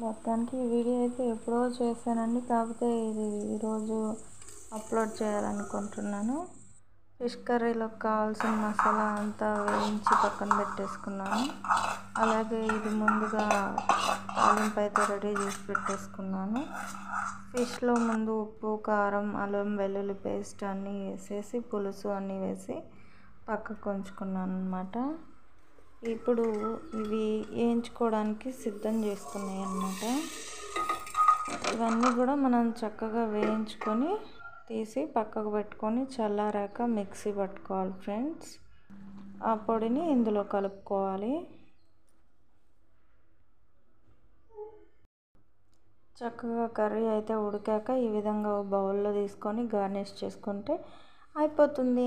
మొత్తానికి ఈ వీడియో అయితే ఎప్పుడో చేశానండి, కాకపోతే ఇది ఈరోజు అప్లోడ్ చేయాలనుకుంటున్నాను. ఫిష్ కర్రీలోకి కావాల్సిన మసాలా అంతా వేయించి పక్కన పెట్టేసుకున్నాను. అలాగే ఇది ముందుగా తాలింపు అయితే రెడీ చేసి పెట్టేసుకున్నాను. ఫిష్లో ముందు ఉప్పు, కారం, అల్లం వెల్లుల్లి పేస్ట్ అన్నీ వేసేసి పులుసు అన్నీ వేసి పక్కకు ఉంచుకున్నాను అన్నమాట. ఇప్పుడు ఇవి వేయించుకోవడానికి సిద్ధం చేస్తున్నాయి అన్నమాట. ఇవన్నీ కూడా మనం చక్కగా వేయించుకొని తీసి పక్కకు పెట్టుకొని చల్లారాక మిక్సీ పట్టుకోవాలి ఫ్రెండ్స్. ఆ పొడిని ఇందులో కలుపుకోవాలి. చక్కగా కర్రీ అయితే ఉడికాక ఈ విధంగా బౌల్లో తీసుకొని గార్నిష్ చేసుకుంటే అయిపోతుంది.